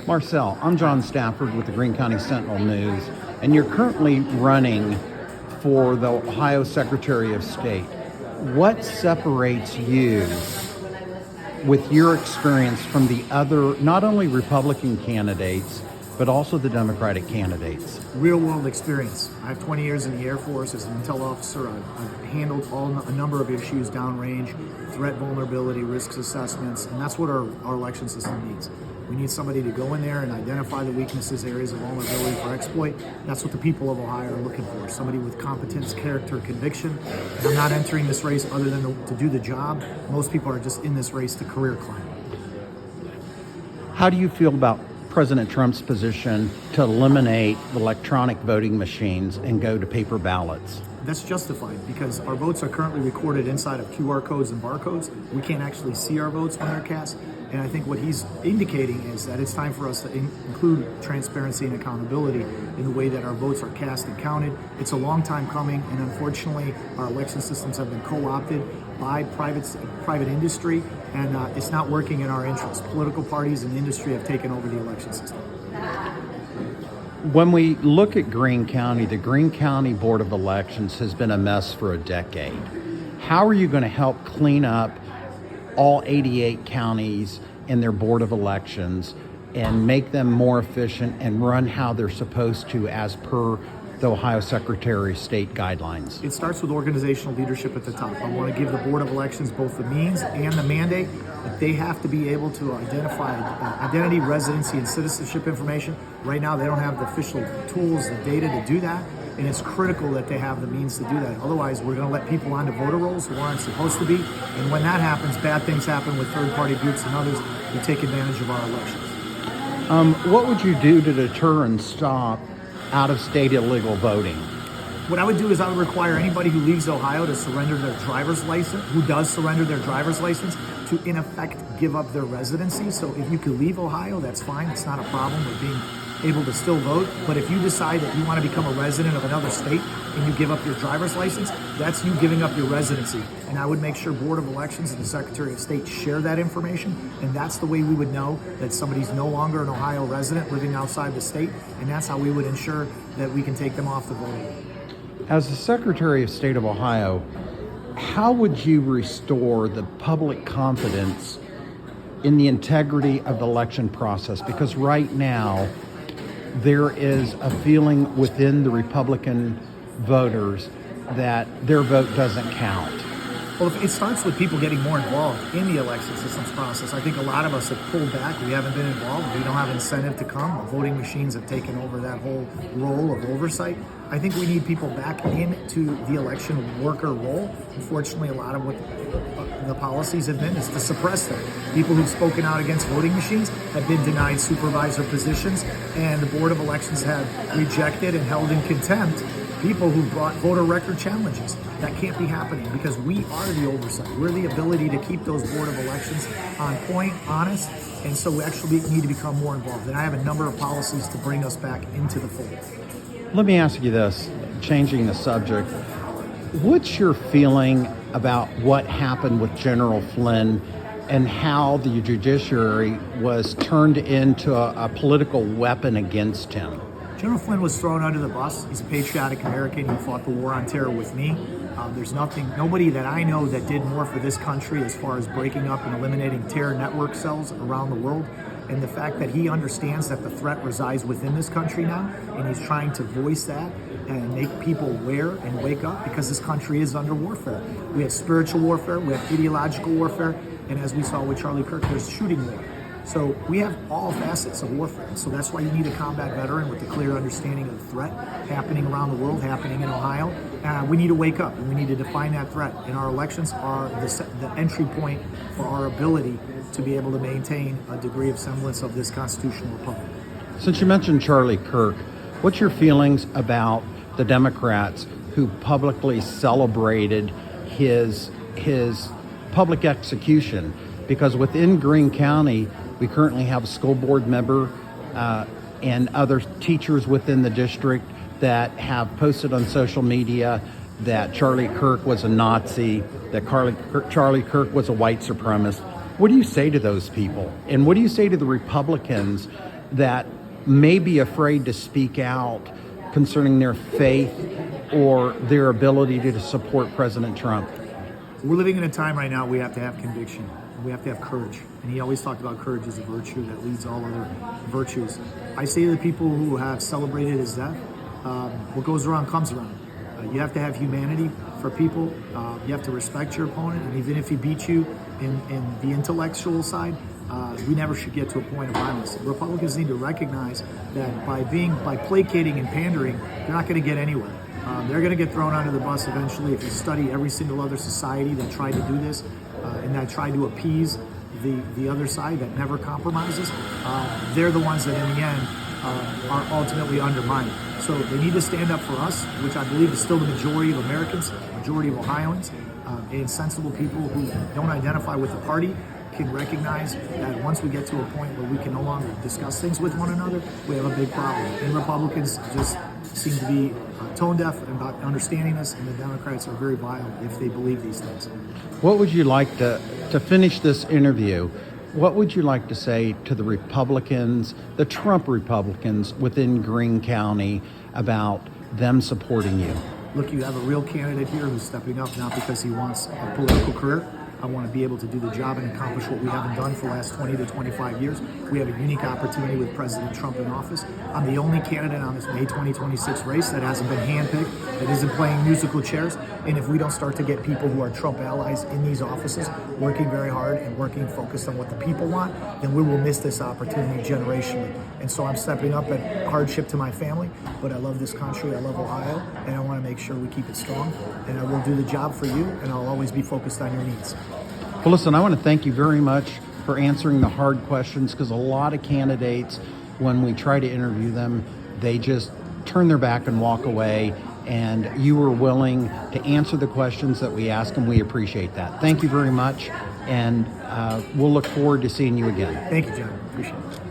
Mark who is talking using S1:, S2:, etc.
S1: Marcell, I'm John Stafford with the Greene County Sentinel News, and you're currently running for the Ohio Secretary of State. What separates you with your experience from the other, not only Republican candidates, but also the Democratic candidates?
S2: Real world experience. I have 20 years in the Air Force as an intel officer. I've handled a number of issues downrange, threat vulnerability, risks assessments, and that's what our election system needs. We need somebody to go in there and identify the weaknesses, areas of vulnerability for exploit. That's what the people of Ohio are looking for. Somebody with competence, character, conviction. And I'm not entering this race other than to do the job. Most people are just in this race to career climb.
S1: How do you feel about President Trump's position to eliminate electronic voting machines and go to paper ballots?
S2: That's justified because our votes are currently recorded inside of QR codes and barcodes. We can't actually see our votes when they're cast. And I think what he's indicating is that it's time for us to include transparency and accountability in the way that our votes are cast and counted. It's a long time coming, and unfortunately, our election systems have been co-opted by private industry, and it's not working in our interest. Political parties and industry have taken over the election system.
S1: When we look at Greene County, the Greene County Board of Elections has been a mess for a decade. How are you going to help clean up all 88 counties and their Board of Elections and make them more efficient and run how they're supposed to as per the Ohio Secretary of State guidelines?
S2: It starts with organizational leadership at the top. I want to give the Board of Elections both the means and the mandate that they have to be able to identify identity, residency, and citizenship information. Right now, they don't have the official tools, the data to do that, and it's critical that they have the means to do that. Otherwise, we're going to let people onto voter rolls who aren't supposed to be, and when that happens, bad things happen with third-party groups and others who take advantage of our elections.
S1: What would you do to deter and stop out-of-state illegal voting?
S2: What I would do is I would require anybody who leaves Ohio to surrender their driver's license, who does surrender their driver's license, to in effect give up their residency. So if you could leave Ohio, that's fine. It's not a problem with being able to still vote. But if you decide that you want to become a resident of another state and you give up your driver's license, that's you giving up your residency. And I would make sure Board of Elections and the Secretary of State share that information. And that's the way we would know that somebody's no longer an Ohio resident living outside the state. And that's how we would ensure that we can take them off the voting roll.
S1: As the Secretary of State of Ohio, how would you restore the public confidence in the integrity of the election process? Because right now, there is a feeling within the Republican voters that their vote doesn't count.
S2: Well, it starts with people getting more involved in the election systems process. I think a lot of us have pulled back. We haven't been involved. We don't have incentive to come. Voting machines have taken over that whole role of oversight. I think we need people back into the election worker role. Unfortunately, a lot of what the policies have been is to suppress them. People who've spoken out against voting machines have been denied supervisor positions, and the Board of Elections have rejected and held in contempt people who brought voter record challenges. That can't be happening because we are the oversight. We're the ability to keep those Board of Elections on point, honest, and so we actually need to become more involved. And I have a number of policies to bring us back into the fold.
S1: Let me ask you this, changing the subject. What's your feeling about what happened with General Flynn and how the judiciary was turned into a political weapon against him?
S2: General Flynn was thrown under the bus. He's a patriotic American. He fought the war on terror with me. There's nobody that I know that did more for this country as far as breaking up and eliminating terror network cells around the world. And the fact that he understands that the threat resides within this country now, and he's trying to voice that and make people aware and wake up because this country is under warfare. We have spiritual warfare, we have ideological warfare, and as we saw with Charlie Kirk, there's shooting war. So we have all facets of warfare. So that's why you need a combat veteran with a clear understanding of the threat happening around the world, happening in Ohio. We need to wake up and we need to define that threat. And our elections are the entry point for our ability to be able to maintain a degree of semblance of this constitutional republic.
S1: Since you mentioned Charlie Kirk, what's your feelings about the Democrats who publicly celebrated his public execution? Because within Greene County, we currently have a school board member and other teachers within the district that have posted on social media that Charlie Kirk was a Nazi, that Charlie Kirk was a white supremacist. What do you say to those people? And what do you say to the Republicans that may be afraid to speak out concerning their faith or their ability to support President Trump?
S2: We're living in a time right now we have to have conviction. We have to have courage. And he always talked about courage as a virtue that leads all other virtues. I say to the people who have celebrated his death, what goes around comes around. You have to have humanity for people. You have to respect your opponent. And even if he beats you in the intellectual side, we never should get to a point of violence. Republicans need to recognize that by placating and pandering, they're not going to get anywhere. They're going to get thrown under the bus eventually. If you study every single other society that tried to do this and that tried to appease the other side that never compromises, they're the ones that in the end are ultimately undermined. So they need to stand up for us, which I believe is still the majority of Americans, majority of Ohioans, and sensible people who don't identify with the party can recognize that once we get to a point where we can no longer discuss things with one another, we have a big problem. And Republicans just seem to be tone deaf about understanding this, and the Democrats are very violent if they believe these things.
S1: What would you like to finish this interview? What would you like to say to the Republicans, the Trump Republicans within Greene County, about them supporting you?
S2: Look, you have a real candidate here who's stepping up not because he wants a political career. I want to be able to do the job and accomplish what we haven't done for the last 20 to 25 years. We have a unique opportunity with President Trump in office. I'm the only candidate on this May 2026 race that hasn't been handpicked, that isn't playing musical chairs. And if we don't start to get people who are Trump allies in these offices, working very hard and working focused on what the people want, then we will miss this opportunity generationally. And so I'm stepping up at hardship to my family, but I love this country, I love Ohio, and I want to make sure we keep it strong. And I will do the job for you, and I'll always be focused on your needs.
S1: Well, listen, I want to thank you very much for answering the hard questions, because a lot of candidates, when we try to interview them, they just turn their back and walk away. And you were willing to answer the questions that we asked, and we appreciate that. Thank you very much, and we'll look forward to seeing you again.
S2: Thank you, John. Appreciate it.